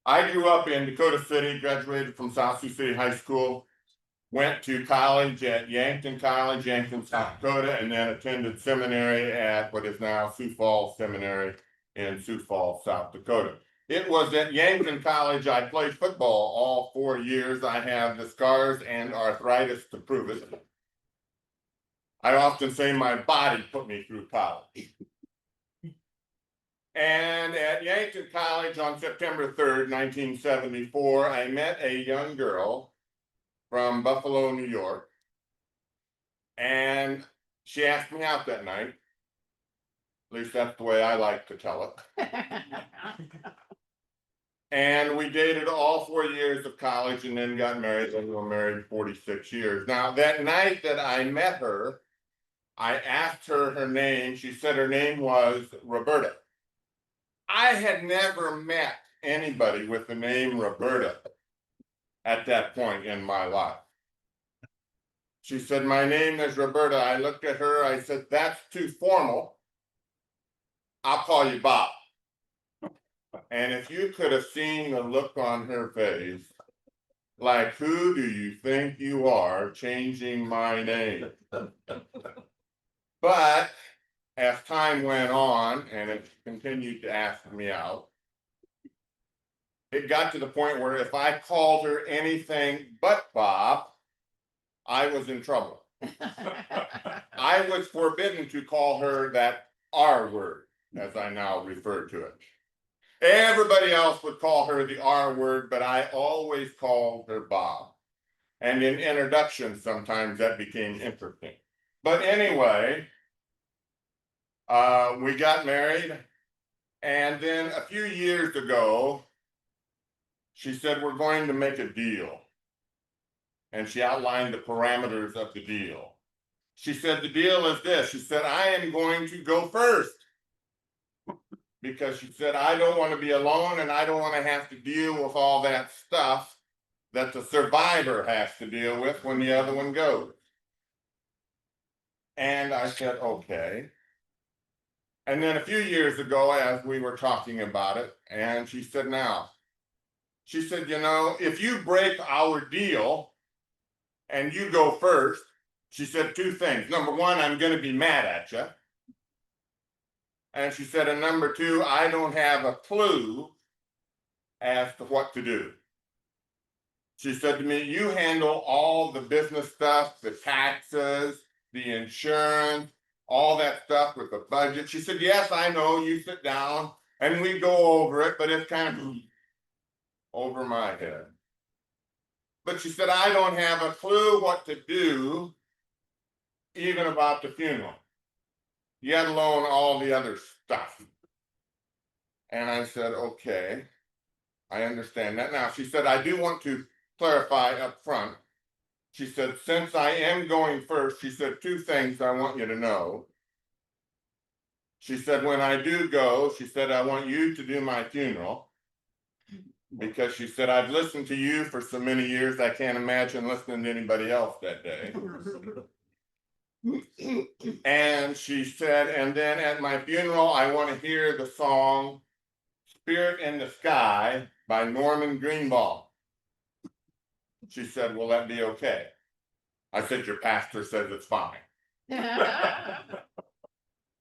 I grew up in Dakota City, graduated from South Sioux City High School, went to college at Yankton College, Yankton, South Dakota, and then attended seminary at what is now Sioux Falls Seminary in Sioux Falls, South Dakota. It was at Yankton College I played football all 4 years. I have the scars and arthritis to prove it. I often say my body put me through college. And at Yankton College on September 3rd, 1974, I met a young girl from Buffalo, New York. And she asked me out that night. At least that's the way I like to tell it. And we dated all 4 years of college and then got married, and we were married 46 years. Now, that night that I met her, I asked her her name. She said her name was Roberta. I had never met anybody with the name Roberta at that point in my life. She said, my name is Roberta. I looked at her, I said, that's too formal. I'll call you Bob. And if you could have seen the look on her face, like, who do you think you are changing my name? But as time went on and it continued to ask me out, it got to the point where if I called her anything but Bob, I was in trouble. I was forbidden to call her that R word, as I now refer to it. Everybody else would call her the R word, but I always called her Bob. And in introductions, sometimes that became interesting. But anyway, we got married. And then a few years ago, she said, we're going to make a deal. And she outlined the parameters of the deal. She said, the deal is this. She said, I am going to go first. Because she said, I don't want to be alone and I don't want to have to deal with all that stuff that the survivor has to deal with when the other one goes. And I said, okay. And then a few years ago, as we were talking about it, and she said, now, she said, you know, if you break our deal and you go first, she said two things. Number one, I'm going to be mad at you. And she said, and number two, I don't have a clue as to what to do. She said to me, you handle all the business stuff, the taxes, the insurance, all that stuff with the budget. She said, yes, I know, you sit down and we go over it, but it's kind of over my head. But she said, I don't have a clue what to do, even about the funeral, yet alone all the other stuff. And I said, okay, I understand that. Now, she said, I do want to clarify up front. She said, since I am going first, she said, two things I want you to know. She said, when I do go, she said, I want you to do my funeral. Because she said, I've listened to you for so many years, I can't imagine listening to anybody else that day. And she said, and then at my funeral, I want to hear the song Spirit in the Sky by Norman Greenbaum. She said, will that be okay? I said, your pastor says it's fine.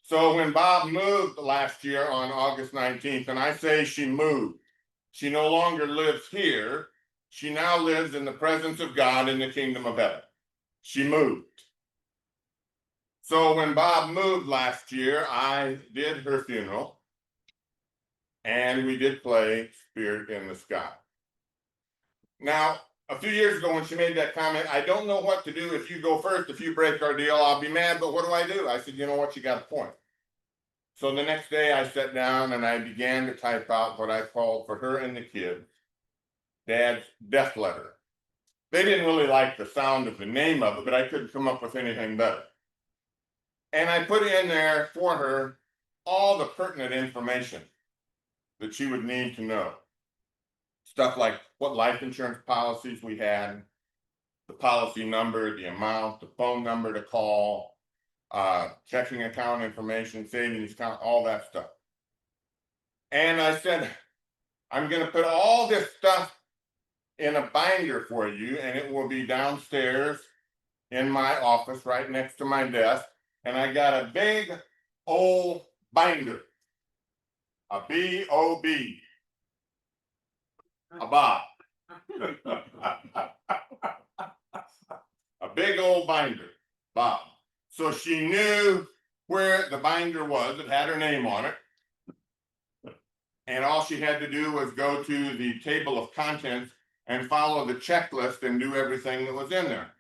So when Bob moved last year on August 19th, and I say she moved, she no longer lives here. She now lives in the presence of God in the kingdom of heaven. She moved. So when Bob moved last year, I did her funeral. And we did play Spirit in the Sky. Now, a few years ago when she made that comment, I don't know what to do if you go first. If you break our deal, I'll be mad, but what do? I said, you know what, you got a point. So the next day I sat down and I began to type out what I called for her and the kids, Dad's death letter. They didn't really like the sound of the name of it, but I couldn't come up with anything better. And I put in there for her all the pertinent information that she would need to know. Stuff like what life insurance policies we had, the policy number, the amount, the phone number to call, checking account information, savings account, all that stuff. And I said, I'm going to put all this stuff in a binder for you, and it will be downstairs in my office right next to my desk. And I got a big old binder, a B-O-B, a Bob. A big old binder, Bob. So she knew where the binder was. It had her name on it. And all she had to do was go to the table of contents and follow the checklist and do everything that was in there.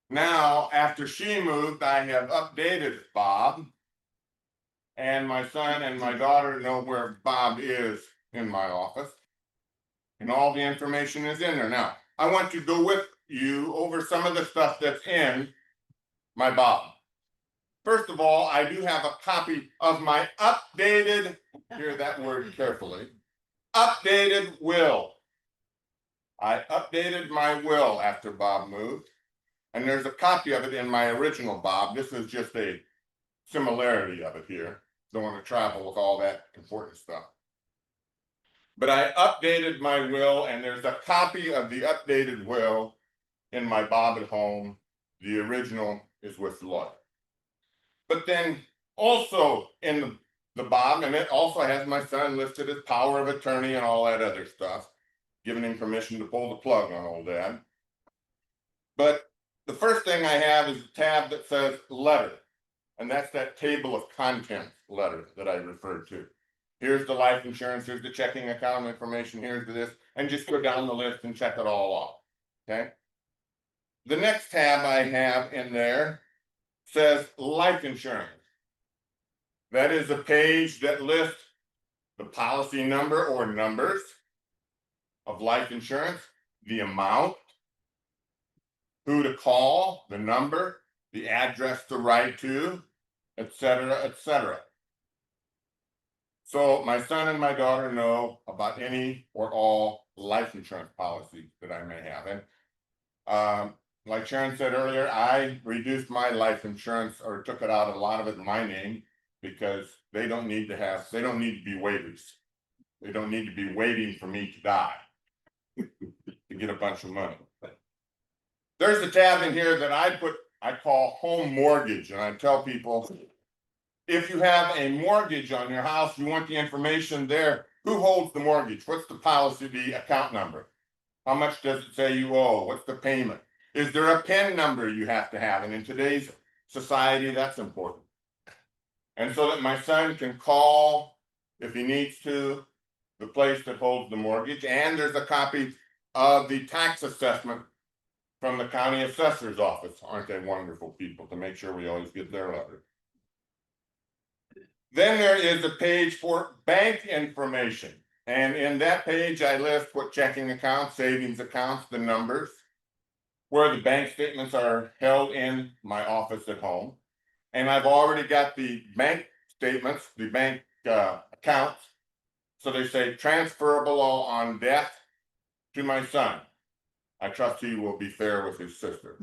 Now, after she moved, I have updated Bob. And my son and my daughter know where Bob is in my office. And all the information is in there. Now, I want to go with you over some of the stuff that's in my Bob. First of all, I do have a copy of my updated, hear that word carefully, updated will. I updated my will after Bob moved, and there's a copy of it in my original Bob. This is just a similarity of it here. Don't want to travel with all that important stuff. But I updated my will, and there's a copy of the updated will in my Bob at home. The original is with Lloyd. But then also in the Bob, and it also has my son listed as power of attorney and all that other stuff, giving him permission to pull the plug on old dad. But the first thing I have is a tab that says letter, and that's that table of contents letter that I referred to. Here's the life insurance, here's the checking account information, here's this, and just go down the list and check it all off, okay? The next tab I have in there says life insurance. That is a page that lists the policy number or numbers of life insurance, the amount, who to call, the number, the address to write to, etc., etc. So my son and my daughter know about any or all life insurance policies that I may have. And like Sharon said earlier, I reduced my life insurance or took it out, a lot of it in my name, because they don't need to be waiters. They don't need to be waiting for me to die to get a bunch of money. There's a tab in here that I call home mortgage, and I tell people, if you have a mortgage on your house, you want the information there. Who holds the mortgage? What's the policy, the account number? How much does it say you owe? What's the payment? Is there a PIN number you have to have? And in today's society, that's important. And so that my son can call, if he needs to, the place that holds the mortgage. And there's a copy of the tax assessment from the county assessor's office. Aren't they wonderful people, to make sure we always get their letter? Then there is a page for bank information. And in that page, I list what checking accounts, savings accounts, the numbers, where the bank statements are held in my office at home. And I've already got the bank statements, the bank accounts. So they say transferable on death to my son. I trust he will be fair with his sister.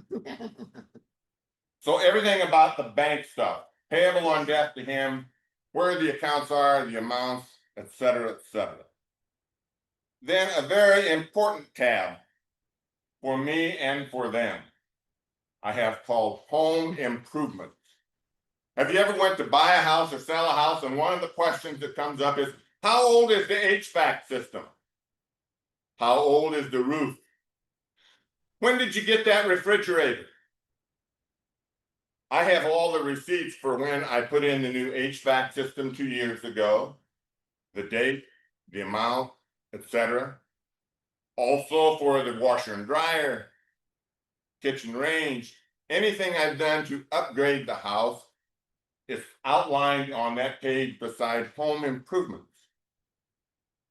So everything about the bank stuff, payable on death to him, where the accounts are, the amounts, etc., etc. Then a very important tab for me and for them, I have called home improvements. Have you ever went to buy a house or sell a house, and one of the questions that comes up is, how old is the HVAC system? How old is the roof? When did you get that refrigerator? I have all the receipts for when I put in the new HVAC system 2 years ago, the date, the amount, etc. Also for the washer and dryer, kitchen range, anything I've done to upgrade the house is outlined on that page beside home improvements.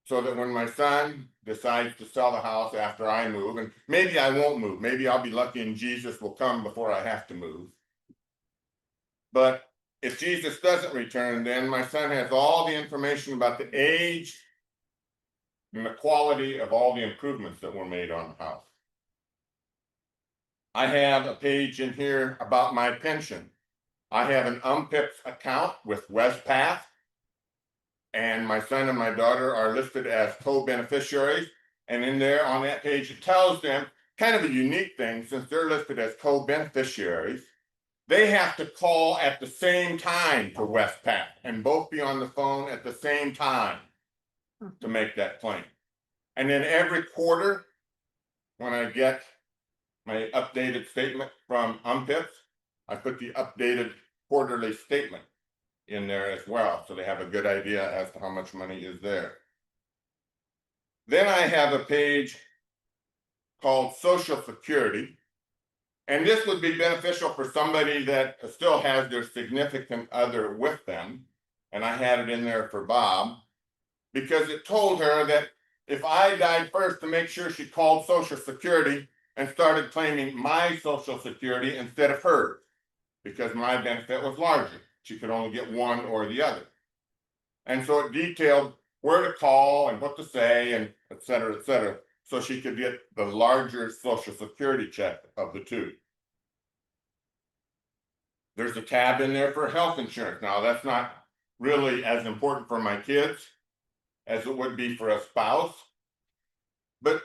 So that when my son decides to sell the house after I move, and maybe I won't move, maybe I'll be lucky and Jesus will come before I have to move. But if Jesus doesn't return, then my son has all the information about the age and the quality of all the improvements that were made on the house. I have a page in here about my pension. I have an UMPIPS account with WestPath. and my son and my daughter are listed as co-beneficiaries. And in there on that page, it tells them kind of a unique thing, since they're listed as co-beneficiaries, they have to call at the same time to Westpac and both be on the phone at the same time to make that claim. And then every quarter, when I get my updated statement from UMPIPS, I put the updated quarterly statement in there as well, so they have a good idea as to how much money is there. Then I have a page called Social Security, and this would be beneficial for somebody that still has their significant other with them, and I had it in there for Bob, because it told her that if I died first, to make sure she called Social Security and started claiming my Social Security instead of hers, because my benefit was larger. She could only get one or the other. And so it detailed where to call and what to say, and et cetera, so she could get the larger Social Security check of the two. There's a tab in there for health insurance. Now, that's not really as important for my kids as it would be for a spouse. But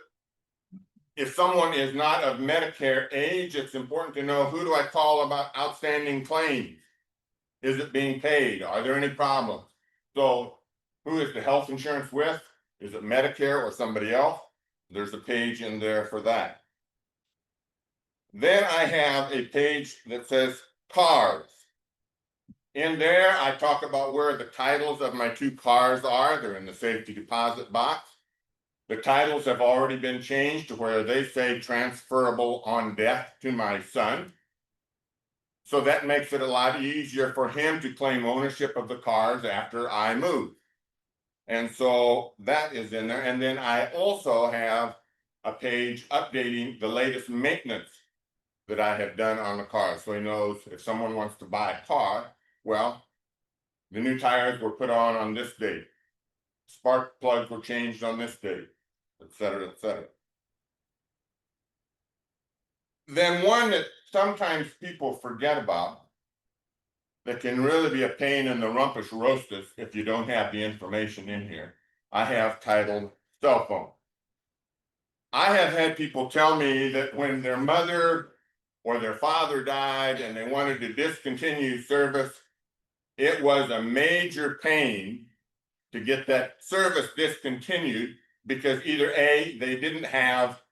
if someone is not of Medicare age, it's important to know, who do I call about outstanding claims? Is it being paid? Are there any problems? So who is the health insurance with? Is it Medicare or somebody else? There's a page in there for that. Then I have a page that says cars. In there, I talk about where the titles of my two cars are. They're in the safety deposit box. The titles have already been changed to where they say transferable on death to my son. So that makes it a lot easier for him to claim ownership of the cars after I move. And so that is in there. And then I also have a page updating the latest maintenance that I have done on the car. So he knows if someone wants to buy a car, well, the new tires were put on this date. Spark plugs were changed on this date, et cetera, et cetera. Then one that sometimes people forget about, that can really be a pain in the rumpus roastus if you don't have the information in here, I have titled cell phone. I have had people tell me that when their mother or their father died and they wanted to discontinue service, it was a major pain to get that service discontinued, because either A, they didn't have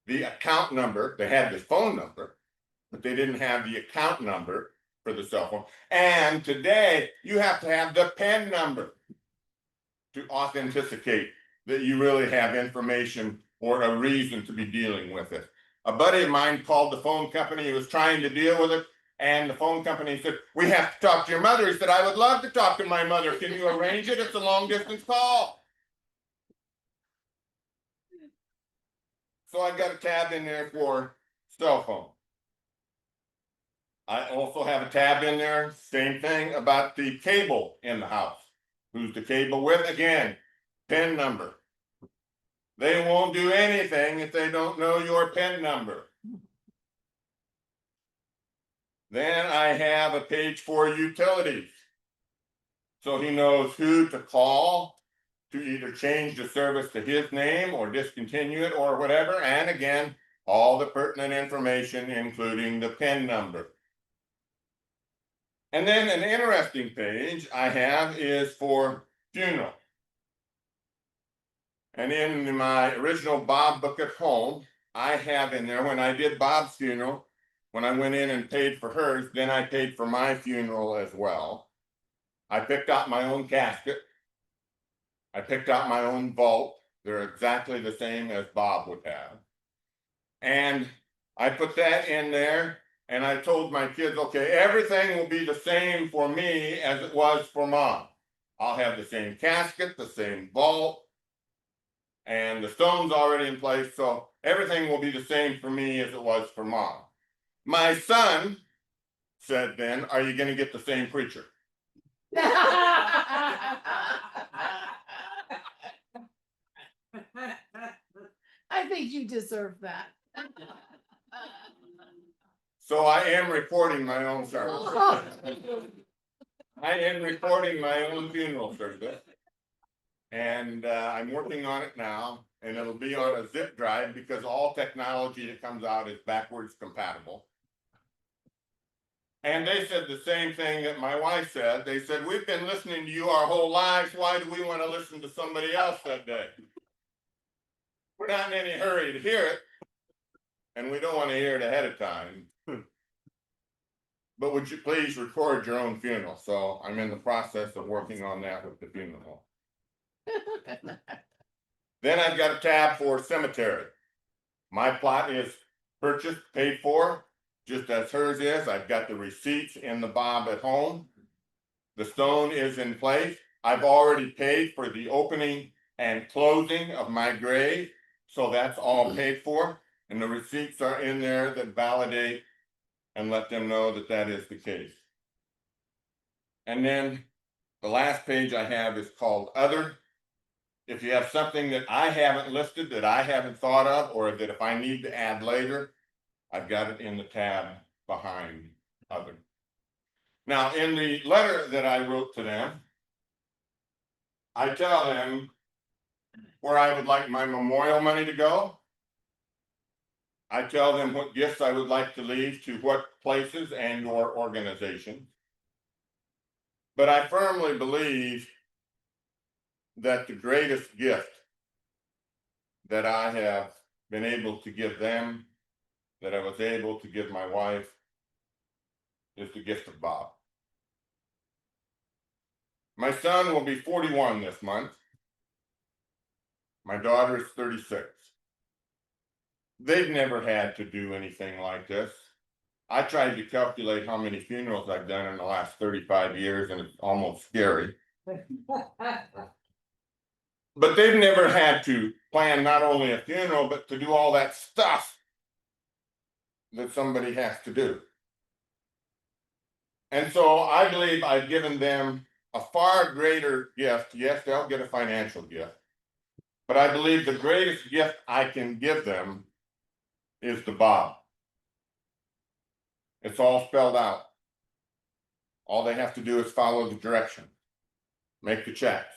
the account number, they had the phone number, but they didn't have the account number for the cell phone. And today, you have to have the PIN number to authenticate that you really have information or a reason to be dealing with it. A buddy of mine called the phone company. He was trying to deal with it, and the phone company said, "We have to talk to your mother." He said, "I would love to talk to my mother. Can you arrange it? It's a long distance call." So I got a tab in there for cell phone. I also have a tab in there, same thing, about the cable in the house. Who's the cable with? Again, PIN number. They won't do anything if they don't know your PIN number. Then I have a page for utilities. So he knows who to call to either change the service to his name or discontinue it or whatever. And again, all the pertinent information, including the PIN number. And then an interesting page I have is for funeral. And in my original Bob book at home, I have in there, when I did Bob's funeral, when I went in and paid for hers, then I paid for my funeral as well. I picked out my own casket. I picked out my own vault. They're exactly the same as Bob would have. And I put that in there, and I told my kids, okay, everything will be the same for me as it was for Mom. I'll have the same casket, the same vault, and the stone's already in place, so everything will be the same for me as it was for Mom. My son said then, "Are you going to get the same preacher?" I think you deserve that. So I am recording my own service. I am recording my own funeral service. And I'm working on it now, and it'll be on a zip drive because all technology that comes out is backwards compatible. And they said the same thing that my wife said. They said, we've been listening to you our whole lives. Why do we want to listen to somebody else that day? We're not in any hurry to hear it, and we don't want to hear it ahead of time. But would you please record your own funeral? So I'm in the process of working on that with the funeral. Then I've got a tab for cemetery. My plot is purchased, paid for, just as hers is. I've got the receipts in the Bob at home. The stone is in place. I've already paid for the opening and closing of my grave. So that's all paid for. And the receipts are in there that validate and let them know that that is the case. And then the last page I have is called Other. If you have something that I haven't listed, that I haven't thought of, or that if I need to add later, I've got it in the tab behind Other. Now, in the letter that I wrote to them, I tell them where I would like my memorial money to go. I tell them what gifts I would like to leave to what places and or organizations. But I firmly believe that the greatest gift that I have been able to give them, that I was able to give my wife, is the gift of Bob. My son will be 41 this month. My daughter is 36. They've never had to do anything like this. I tried to calculate how many funerals I've done in the last 35 years, and it's almost scary. But they've never had to plan not only a funeral, but to do all that stuff that somebody has to do. And so I believe I've given them a far greater gift. Yes, they'll get a financial gift. But I believe the greatest gift I can give them is the Bob. It's all spelled out. All they have to do is follow the direction, make the checks,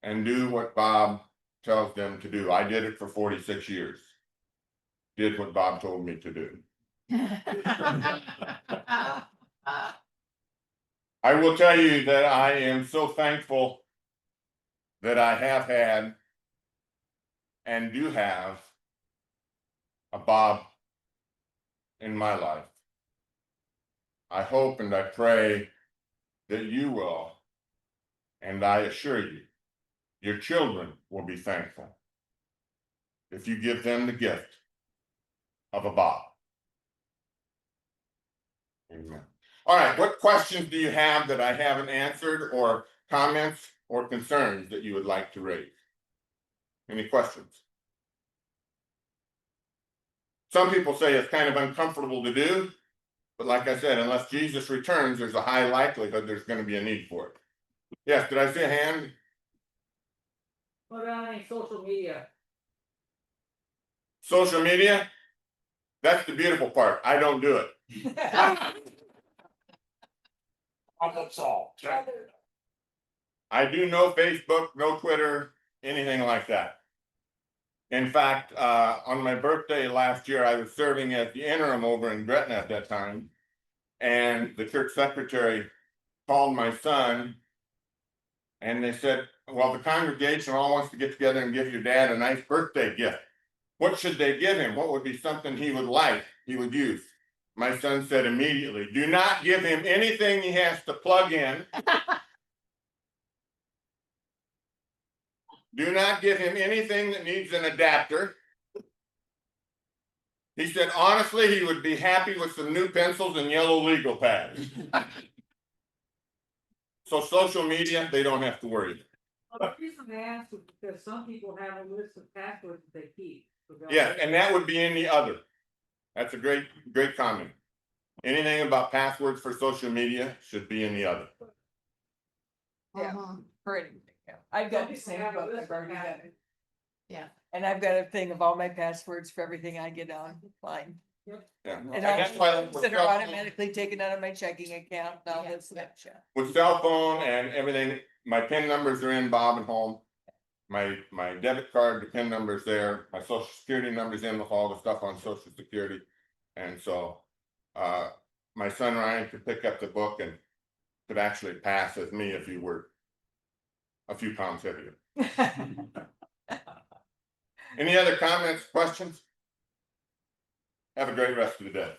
and do what Bob tells them to do. I did it for 46 years. Did what Bob told me to do. I will tell you that I am so thankful that I have had and do have a Bob in my life. I hope and I pray that you will, and I assure you, your children will be thankful if you give them the gift of a Bob. Amen. All right, what questions do you have that I haven't answered, or comments or concerns that you would like to raise? Any questions? Some people say it's kind of uncomfortable to do, but like I said, unless Jesus returns, there's a high likelihood there's going to be a need for it. Yes, did I see a hand? What about any social media? Social media? That's the beautiful part. I don't do it. That's all. I do no Facebook, no Twitter, anything like that. In fact, on my birthday last year, I was serving as the interim over in Gretna at that time. And the church secretary called my son and they said, well, the congregation all wants to get together and give your dad a nice birthday gift. What should they give him? What would be something he would like, he would use? My son said immediately, do not give him anything he has to plug in. Do not give him anything that needs an adapter. He said, honestly, he would be happy with some new pencils and yellow legal pads. So social media, they don't have to worry. The reason I asked is because some people have a list of passwords that they keep. Yeah, and that would be in the other. That's a great comment. Anything about passwords for social media should be in the other. Yeah, for anything, yeah. I've got the same book, I've already got it. Yeah. And I've got a thing of all my passwords for everything I get online. Yeah. And And that's why with that are cell phone- automatically taken out of my checking account, now that's that shit. with cell phone and everything, my PIN numbers are in Bob and home. My debit card, the PIN number's there, my social security number's in with all the stuff on social security. And so, my son Ryan could pick up the book and could actually pass as me if you were a few pounds heavier. Any other comments, questions? Have a great rest of the day.